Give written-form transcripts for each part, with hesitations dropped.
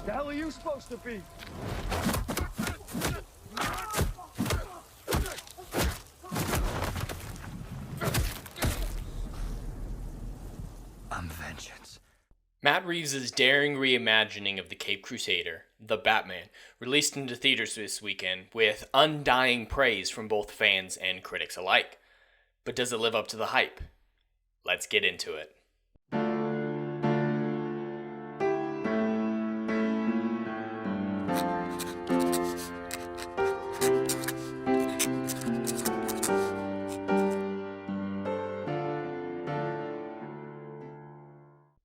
The hell are you supposed to be? I'm vengeance. Matt Reeves' daring reimagining of the Caped Crusader, The Batman, released into theaters this weekend with undying praise from both fans and critics alike. But does it live up to the hype? Let's get into it.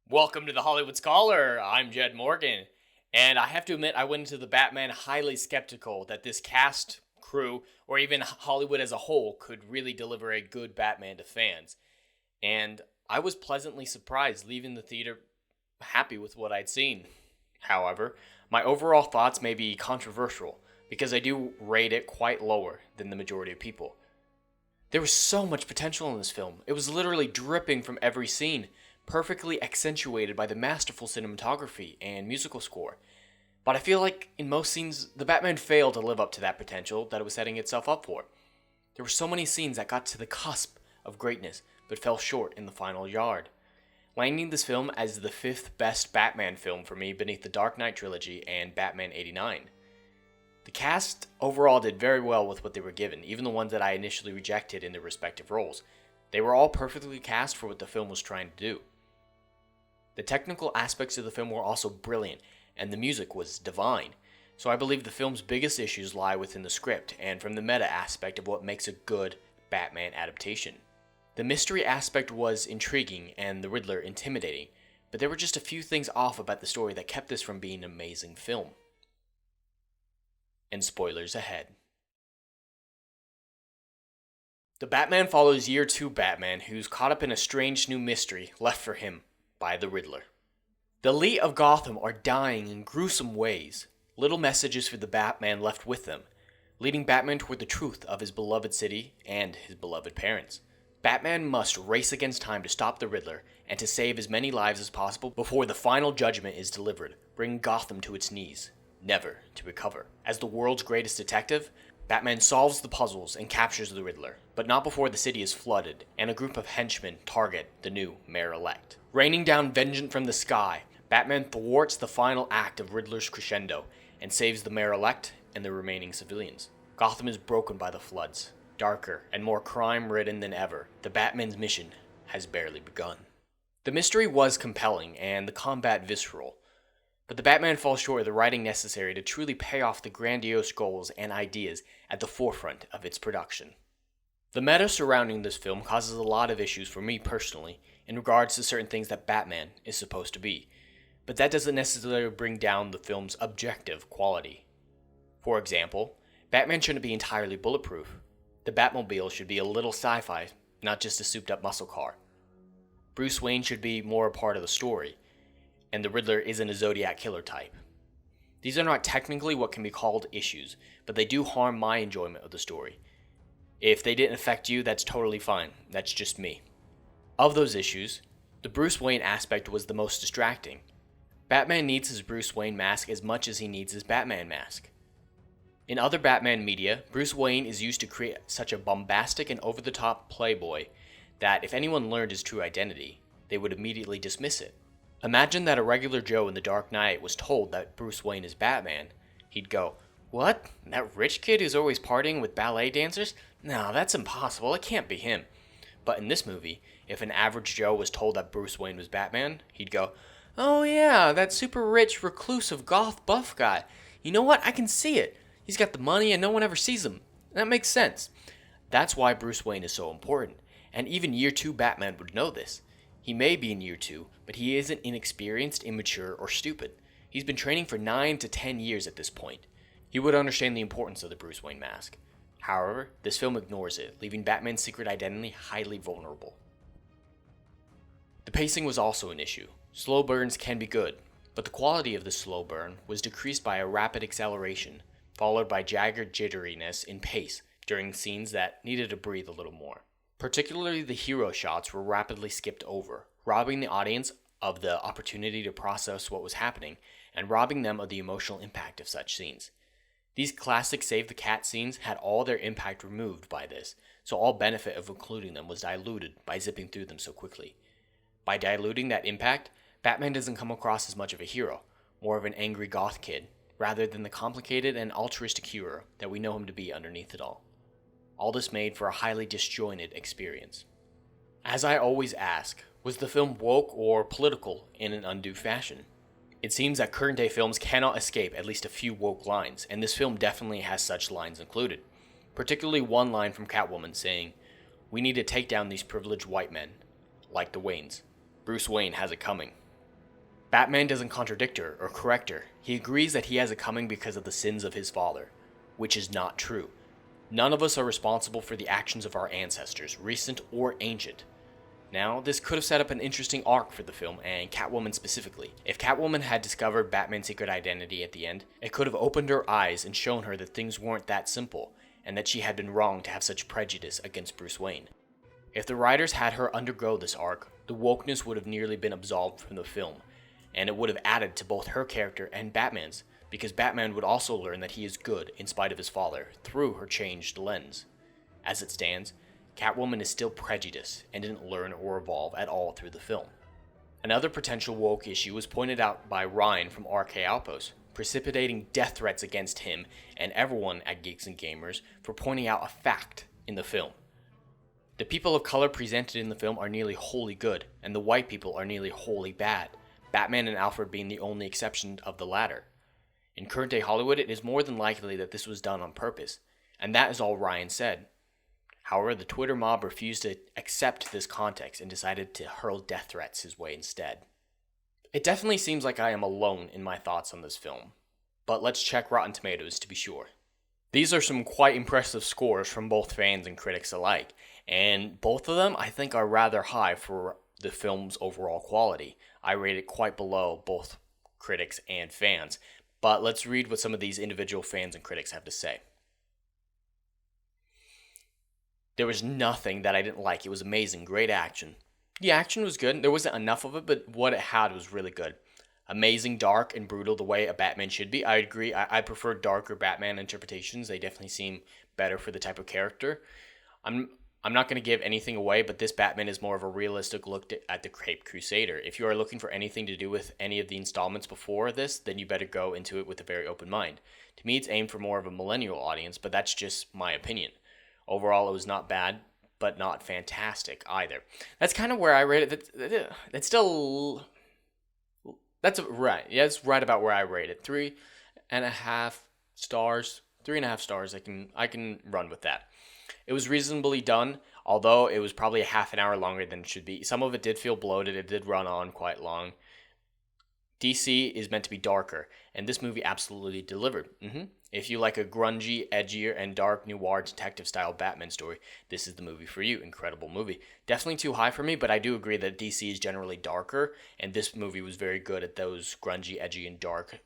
Welcome to the Hollywood Scholar. I'm Jed Morgan, and I have to admit I went into the Batman highly skeptical that this cast, crew, or even Hollywood as a whole could really deliver a good Batman to fans. And I was pleasantly surprised, leaving the theater happy with what I'd seen. However, my overall thoughts may be controversial, because I do rate it quite lower than the majority of people. There was so much potential in this film. It was literally dripping from every scene, perfectly accentuated by the masterful cinematography and musical score. But I feel like in most scenes, the Batman failed to live up to that potential that it was setting itself up for. There were so many scenes that got to the cusp of greatness, but fell short in the final yard, landing this film as the 5th best Batman film for me beneath the Dark Knight trilogy and Batman '89. The cast overall did very well with what they were given, even the ones that I initially rejected in their respective roles. They were all perfectly cast for what the film was trying to do. The technical aspects of the film were also brilliant, and the music was divine, so I believe the film's biggest issues lie within the script and from the meta aspect of what makes a good Batman adaptation. The mystery aspect was intriguing and the Riddler intimidating, but there were just a few things off about the story that kept this from being an amazing film. And spoilers ahead. The Batman follows Year 2 Batman, who's caught up in a strange new mystery left for him by the Riddler. The elite of Gotham are dying in gruesome ways, little messages for the Batman left with them, leading Batman toward the truth of his beloved city and his beloved parents. Batman must race against time to stop the Riddler and to save as many lives as possible before the final judgment is delivered, bringing Gotham to its knees, never to recover. As the world's greatest detective, Batman solves the puzzles and captures the Riddler, but not before the city is flooded and a group of henchmen target the new mayor-elect. Raining down vengeance from the sky, Batman thwarts the final act of Riddler's crescendo and saves the mayor-elect and the remaining civilians. Gotham is broken by the floods, darker and more crime-ridden than ever. The Batman's mission has barely begun. The mystery was compelling and the combat visceral, but the Batman falls short of the writing necessary to truly pay off the grandiose goals and ideas at the forefront of its production. The meta surrounding this film causes a lot of issues for me personally in regards to certain things that Batman is supposed to be, but that doesn't necessarily bring down the film's objective quality. For example, Batman shouldn't be entirely bulletproof. The Batmobile should be a little sci-fi, not just a souped-up muscle car. Bruce Wayne should be more a part of the story, and the Riddler isn't a Zodiac killer type. These are not technically what can be called issues, but they do harm my enjoyment of the story. If they didn't affect you, that's totally fine. That's just me. Of those issues, the Bruce Wayne aspect was the most distracting. Batman needs his Bruce Wayne mask as much as he needs his Batman mask. In other Batman media, Bruce Wayne is used to create such a bombastic and over-the-top playboy that if anyone learned his true identity, they would immediately dismiss it. Imagine that a regular Joe in The Dark Knight was told that Bruce Wayne is Batman. He'd go, "What? That rich kid who's always partying with ballet dancers? No, that's impossible. It can't be him." But in this movie, if an average Joe was told that Bruce Wayne was Batman, he'd go, "Oh yeah, that super rich, reclusive, goth buff guy. You know what? I can see it. He's got the money and no one ever sees him. That makes sense." That's why Bruce Wayne is so important. And even Year 2 Batman would know this. He may be in Year 2, but he isn't inexperienced, immature, or stupid. He's been training for 9 to 10 years at this point. He would understand the importance of the Bruce Wayne mask. However, this film ignores it, leaving Batman's secret identity highly vulnerable. The pacing was also an issue. Slow burns can be good, but the quality of the slow burn was decreased by a rapid acceleration, followed by jagged jitteriness in pace during scenes that needed to breathe a little more. Particularly the hero shots were rapidly skipped over, robbing the audience of the opportunity to process what was happening and robbing them of the emotional impact of such scenes. These classic Save the Cat scenes had all their impact removed by this, so all benefit of including them was diluted by zipping through them so quickly. By diluting that impact, Batman doesn't come across as much of a hero, more of an angry goth kid, rather than the complicated and altruistic hero that we know him to be underneath it all. All this made for a highly disjointed experience. As I always ask, was the film woke or political in an undue fashion? It seems that current day films cannot escape at least a few woke lines, and this film definitely has such lines included. Particularly one line from Catwoman saying, "We need to take down these privileged white men, like the Waynes. Bruce Wayne has it coming." Batman doesn't contradict her or correct her. He agrees that he has it coming because of the sins of his father, which is not true. None of us are responsible for the actions of our ancestors, recent or ancient. Now, this could have set up an interesting arc for the film, and Catwoman specifically. If Catwoman had discovered Batman's secret identity at the end, it could have opened her eyes and shown her that things weren't that simple, and that she had been wrong to have such prejudice against Bruce Wayne. If the writers had her undergo this arc, the wokeness would have nearly been absolved from the film, and it would have added to both her character and Batman's, because Batman would also learn that he is good in spite of his father, through her changed lens. As it stands, Catwoman is still prejudiced and didn't learn or evolve at all through the film. Another potential woke issue was pointed out by Ryan from RK Outpost, precipitating death threats against him and everyone at Geeks and Gamers for pointing out a fact in the film. The people of color presented in the film are nearly wholly good, and the white people are nearly wholly bad, Batman and Alfred being the only exception of the latter. In current day Hollywood, it is more than likely that this was done on purpose, and that is all Ryan said. However, the Twitter mob refused to accept this context and decided to hurl death threats his way instead. It definitely seems like I am alone in my thoughts on this film, but let's check Rotten Tomatoes to be sure. These are some quite impressive scores from both fans and critics alike, and both of them I think are rather high for the film's overall quality. I rate it quite below both critics and fans, but let's read what some of these individual fans and critics have to say. There was nothing that I didn't like. It was amazing. Great action. The action was good. There wasn't enough of it, but what it had was really good. Amazing, dark, and brutal the way a Batman should be. I agree. I prefer darker Batman interpretations. They definitely seem better for the type of character. I'm not going to give anything away, but this Batman is more of a realistic look at the Caped Crusader. If you are looking for anything to do with any of the installments before this, then you better go into it with a very open mind. To me, it's aimed for more of a millennial audience, but that's just my opinion. Overall, it was not bad, but not fantastic either. That's kind of where I rate it. That's still... That's right. Yeah, it's right about where I rate it. 3.5 stars. 3.5 stars. I can run with that. It was reasonably done, although it was probably a half an hour longer than it should be. Some of it did feel bloated. It did run on quite long. DC is meant to be darker, and this movie absolutely delivered. If you like a grungy, edgier, and dark noir detective-style Batman story, this is the movie for you. Incredible movie. Definitely too high for me, but I do agree that DC is generally darker, and this movie was very good at those grungy, edgy, and dark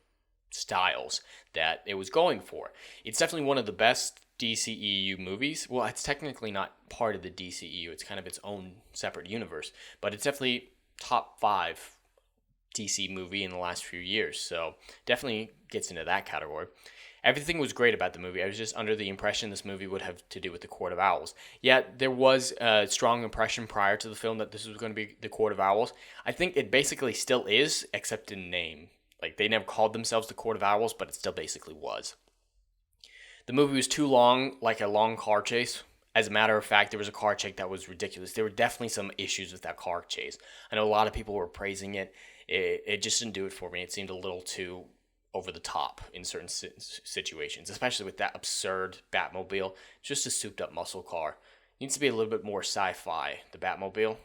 styles that it was going for. It's definitely one of the best DCEU movies. Well, it's technically not part of the DCEU. It's kind of its own separate universe, but it's definitely top 5 DC movie in the last few years, so definitely gets into that category. Everything was great about the movie. I was just under the impression this movie would have to do with the Court of Owls. Yet there was a strong impression prior to the film that this was going to be the Court of Owls. I think it basically still is, except in name. Like, they never called themselves the Court of Owls, but it still basically was. The movie was too long, like a long car chase. As a matter of fact, there was a car chase that was ridiculous. There were definitely some issues with that car chase. I know a lot of people were praising it. It just didn't do it for me. It seemed a little too over the top in certain situations, especially with that absurd Batmobile. Just a souped up muscle car. It needs to be a little bit more sci-fi, the Batmobile.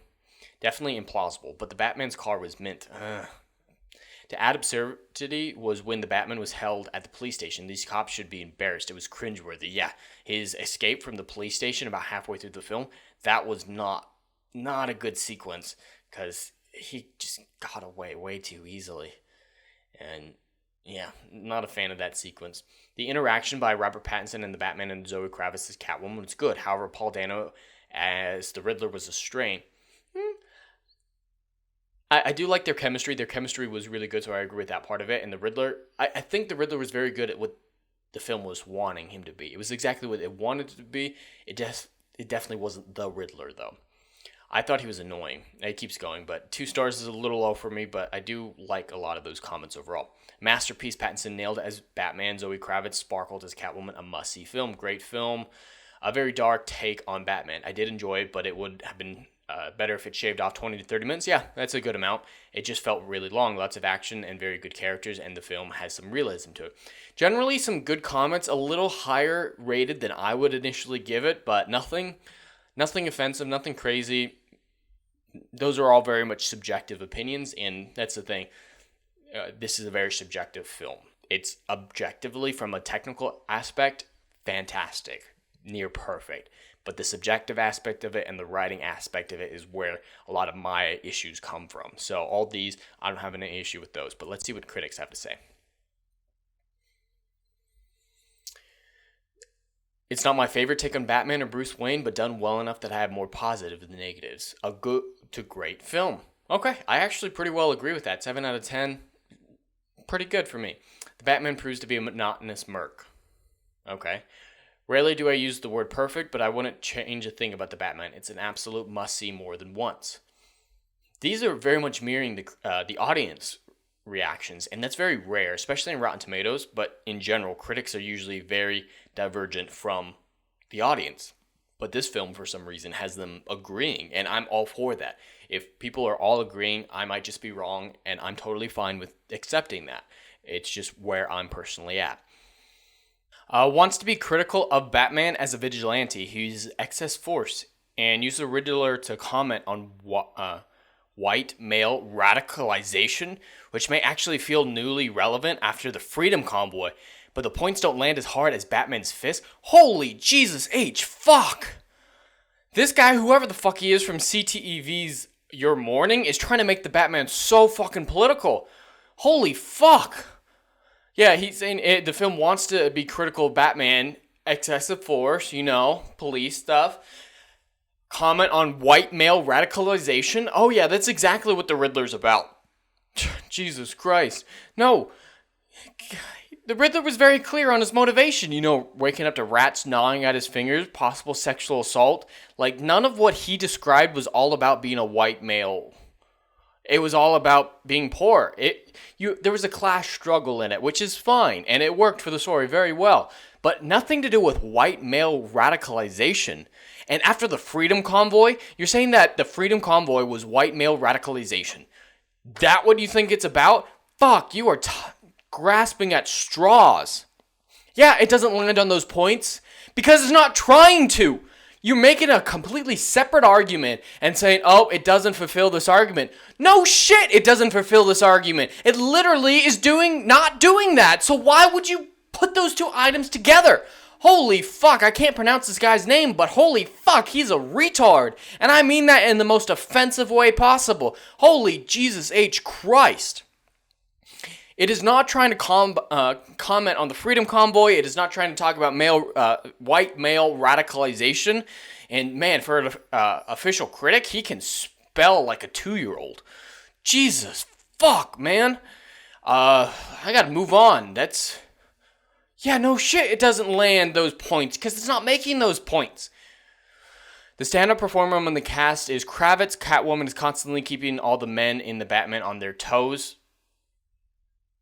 Definitely implausible, but the Batman's car was mint. To add absurdity was when the Batman was held at the police station. These cops should be embarrassed. It was cringeworthy. Yeah, his escape from the police station about halfway through the film, that was not a good sequence, because he just got away way too easily. And yeah, not a fan of that sequence. The interaction by Robert Pattinson and the Batman and Zoe Kravitz as Catwoman was good. However, Paul Dano as the Riddler was a strain. I do like their chemistry. Their chemistry was really good, so I agree with that part of it. And the Riddler, I think the Riddler was very good at what the film was wanting him to be. It was exactly what it wanted to be. It definitely wasn't the Riddler, though. I thought he was annoying. It keeps going, but 2 stars is a little low for me, but I do like a lot of those comments overall. Masterpiece, Pattinson nailed it as Batman. Zoe Kravitz sparkled as Catwoman. A must-see film. Great film. A very dark take on Batman. I did enjoy it, but it would have been better if it shaved off 20 to 30 minutes. Yeah, that's a good amount. It just felt really long. Lots of action and very good characters, and the film has some realism to it. Generally, some good comments. A little higher rated than I would initially give it, but nothing offensive, nothing crazy. Those are all very much subjective opinions, and that's the thing. This is a very subjective film. It's objectively, from a technical aspect, fantastic, near perfect. But the subjective aspect of it and the writing aspect of it is where a lot of my issues come from. So all these, I don't have any issue with those. But let's see what critics have to say. It's not my favorite take on Batman or Bruce Wayne, but done well enough that I have more positive than negatives. A good to great film. Okay, I actually pretty well agree with that. 7 out of 10, pretty good for me. The Batman proves to be a monotonous murk. Okay. Rarely do I use the word perfect, but I wouldn't change a thing about the Batman. It's an absolute must-see more than once. These are very much mirroring the audience reactions, and that's very rare, especially in Rotten Tomatoes, but in general, critics are usually very divergent from the audience. But this film, for some reason, has them agreeing, and I'm all for that. If people are all agreeing, I might just be wrong, and I'm totally fine with accepting that. It's just where I'm personally at. Wants to be critical of Batman as a vigilante who uses excess force, and uses the Riddler to comment on white male radicalization, which may actually feel newly relevant after the Freedom Convoy, but the points don't land as hard as Batman's fist. Holy Jesus H, fuck! This guy, whoever the fuck he is from CTEV's Your Morning, is trying to make the Batman so fucking political. Holy fuck! Yeah, he's saying the film wants to be critical of Batman, excessive force, police stuff. Comment on white male radicalization. Oh yeah, that's exactly what the Riddler's about. Jesus Christ. No. The Riddler was very clear on his motivation. Waking up to rats gnawing at his fingers, possible sexual assault. Like, none of what he described was all about being a white male. It was all about being poor. There was a class struggle in it, which is fine, and it worked for the story very well. But nothing to do with white male radicalization. And after the Freedom Convoy, you're saying that the Freedom Convoy was white male radicalization. That what you think it's about? Fuck, you are grasping at straws. Yeah, it doesn't land on those points because it's not trying to. You're making a completely separate argument and saying, oh, it doesn't fulfill this argument. No shit, it doesn't fulfill this argument. It literally is not doing that. So why would you put those two items together? Holy fuck, I can't pronounce this guy's name, but holy fuck, he's a retard. And I mean that in the most offensive way possible. Holy Jesus H. Christ. It is not trying to comment on the Freedom Convoy. It is not trying to talk about white male radicalization. And man, for an official critic, he can spell like a 2-year-old. Jesus fuck, man. I gotta move on. Yeah, no shit, it doesn't land those points because it's not making those points. The stand-up performer among the cast is Kravitz. Catwoman is constantly keeping all the men in the Batman on their toes.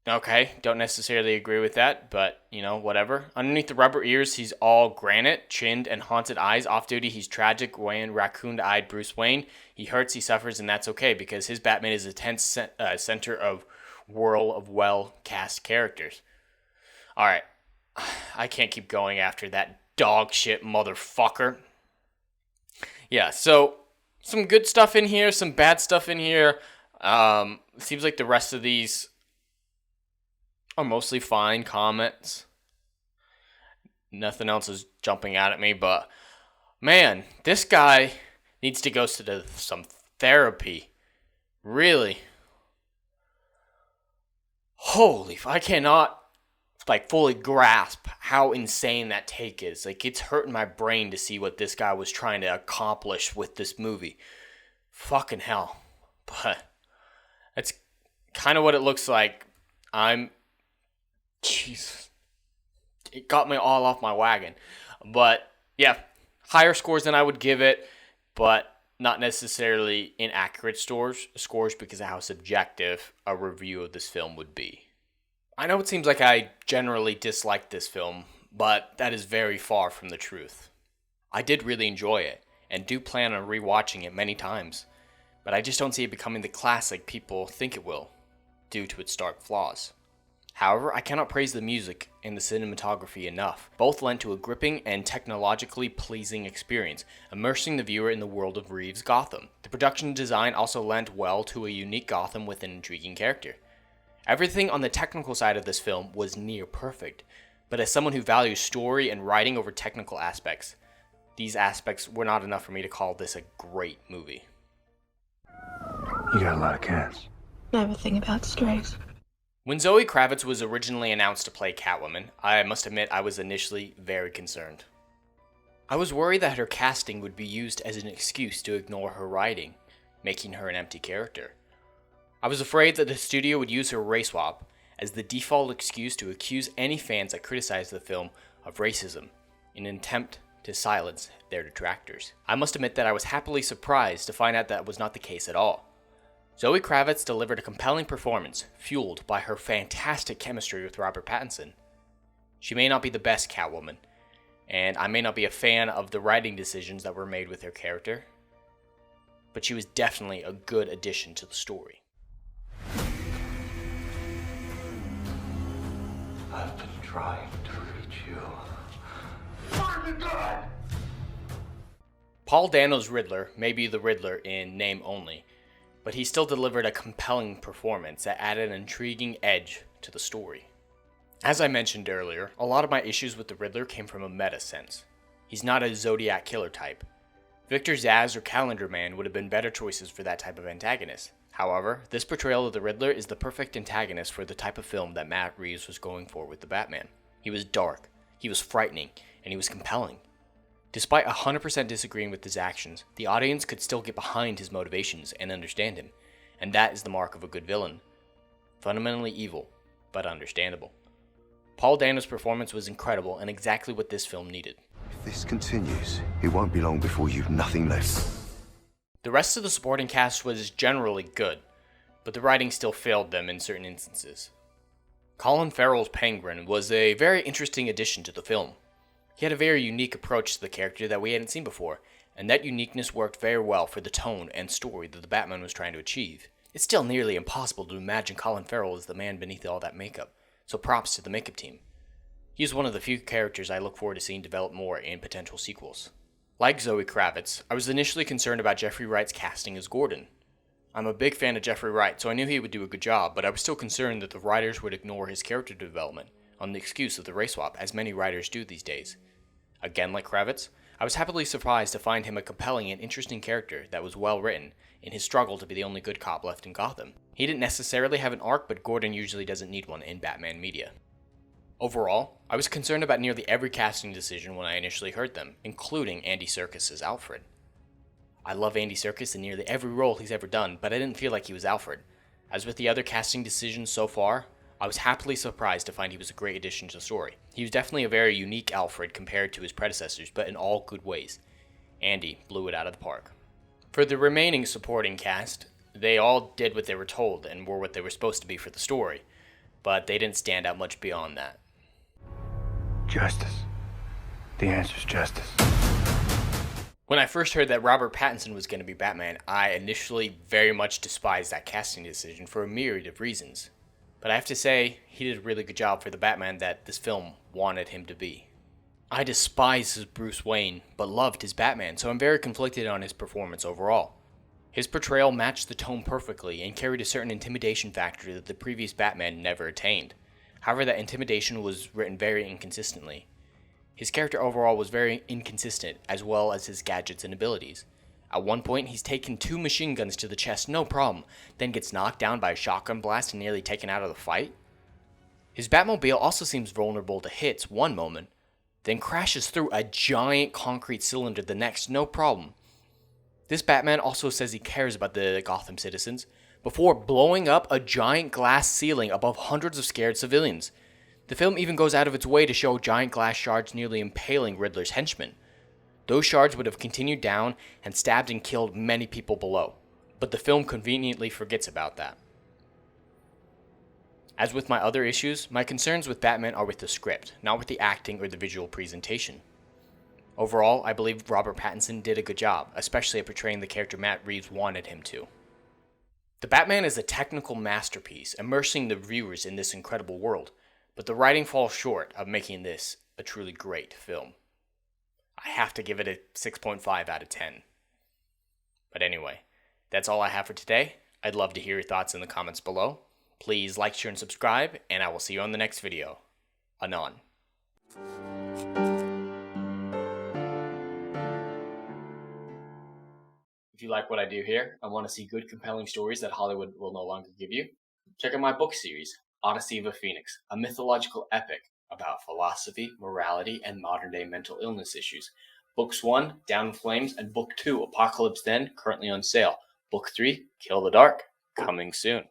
Okay, don't necessarily agree with that, but, whatever. Underneath the rubber ears, he's all granite, chinned, and haunted eyes. Off-duty, he's tragic, wan, raccoon-eyed Bruce Wayne. He hurts, he suffers, and that's okay, because his Batman is a tense center of whirl of well-cast characters. Alright, I can't keep going after that dog shit motherfucker. Yeah, so, some good stuff in here, some bad stuff in here. Seems like the rest of these are mostly fine comments. Nothing else is jumping out at me, but man, this guy needs to go to some therapy. Really. Holy, I cannot fully grasp how insane that take is. It's hurting my brain to see what this guy was trying to accomplish with this movie. Fucking hell. But kind of what it looks like. Jesus. It got me all off my wagon. But, yeah, higher scores than I would give it, but not necessarily inaccurate scores because of how subjective a review of this film would be. I know it seems like I generally dislike this film, but that is very far from the truth. I did really enjoy it, and do plan on rewatching it many times, but I just don't see it becoming the classic people think it will, due to its stark flaws. However, I cannot praise the music and the cinematography enough. Both lent to a gripping and technologically pleasing experience, immersing the viewer in the world of Reeves' Gotham. The production design also lent well to a unique Gotham with an intriguing character. Everything on the technical side of this film was near perfect, but as someone who values story and writing over technical aspects, these aspects were not enough for me to call this a great movie. You got a lot of cats. I have a thing about strays. When Zoe Kravitz was originally announced to play Catwoman, I must admit I was initially very concerned. I was worried that her casting would be used as an excuse to ignore her writing, making her an empty character. I was afraid that the studio would use her race swap as the default excuse to accuse any fans that criticized the film of racism in an attempt to silence their detractors. I must admit that I was happily surprised to find out that was not the case at all. Zoe Kravitz delivered a compelling performance, fueled by her fantastic chemistry with Robert Pattinson. She may not be the best Catwoman, and I may not be a fan of the writing decisions that were made with her character, but she was definitely a good addition to the story. I've been trying to reach you. Find the God! Paul Dano's Riddler may be the Riddler in name only, but he still delivered a compelling performance that added an intriguing edge to the story. As I mentioned earlier, a lot of my issues with the Riddler came from a meta sense. He's not a Zodiac killer type. Victor Zsasz or Calendar Man would have been better choices for that type of antagonist. However, this portrayal of the Riddler is the perfect antagonist for the type of film that Matt Reeves was going for with the Batman. He was dark, he was frightening, and he was compelling. Despite 100% disagreeing with his actions, the audience could still get behind his motivations and understand him, and that is the mark of a good villain. Fundamentally evil, but understandable. Paul Dano's performance was incredible and exactly what this film needed. If this continues, it won't be long before you've nothing left. The rest of the supporting cast was generally good, but the writing still failed them in certain instances. Colin Farrell's Penguin was a very interesting addition to the film. He had a very unique approach to the character that we hadn't seen before, and that uniqueness worked very well for the tone and story that the Batman was trying to achieve. It's still nearly impossible to imagine Colin Farrell as the man beneath all that makeup, so props to the makeup team. He is one of the few characters I look forward to seeing develop more in potential sequels. Like Zoe Kravitz, I was initially concerned about Jeffrey Wright's casting as Gordon. I'm a big fan of Jeffrey Wright, so I knew he would do a good job, but I was still concerned that the writers would ignore his character development on the excuse of the race swap, as many writers do these days. Again, like Kravitz, I was happily surprised to find him a compelling and interesting character that was well written in his struggle to be the only good cop left in Gotham. He didn't necessarily have an arc, but Gordon usually doesn't need one in Batman media. Overall, I was concerned about nearly every casting decision when I initially heard them, including Andy Serkis as Alfred. I love Andy Serkis in nearly every role he's ever done, but I didn't feel like he was Alfred. As with the other casting decisions so far, I was happily surprised to find he was a great addition to the story. He was definitely a very unique Alfred compared to his predecessors, but in all good ways. Andy blew it out of the park. For the remaining supporting cast, they all did what they were told and were what they were supposed to be for the story, but they didn't stand out much beyond that. Justice. The answer's justice. When I first heard that Robert Pattinson was going to be Batman, I initially very much despised that casting decision for a myriad of reasons. But I have to say, he did a really good job for the Batman that this film wanted him to be. I despise his Bruce Wayne, but loved his Batman, so I'm very conflicted on his performance overall. His portrayal matched the tone perfectly and carried a certain intimidation factor that the previous Batman never attained. However, that intimidation was written very inconsistently. His character overall was very inconsistent, as well as his gadgets and abilities. At one point, he's taken 2 machine guns to the chest, no problem, then gets knocked down by a shotgun blast and nearly taken out of the fight. His Batmobile also seems vulnerable to hits one moment, then crashes through a giant concrete cylinder the next, no problem. This Batman also says he cares about the Gotham citizens, before blowing up a giant glass ceiling above hundreds of scared civilians. The film even goes out of its way to show giant glass shards nearly impaling Riddler's henchmen. Those shards would have continued down and stabbed and killed many people below, but the film conveniently forgets about that. As with my other issues, my concerns with Batman are with the script, not with the acting or the visual presentation. Overall, I believe Robert Pattinson did a good job, especially at portraying the character Matt Reeves wanted him to. The Batman is a technical masterpiece, immersing the viewers in this incredible world, but the writing falls short of making this a truly great film. I have to give it a 6.5 out of 10. But anyway, that's all I have for today. I'd love to hear your thoughts in the comments below. Please like, share, and subscribe, and I will see you on the next video. Anon. If you like what I do here and want to see good, compelling stories that Hollywood will no longer give you, check out my book series, Odyssey of a Phoenix, a mythological epic about philosophy, morality, and modern-day mental illness issues. Books 1, Down in Flames, and Book 2, Apocalypse Then, currently on sale. Book 3, Kill the Dark, coming soon.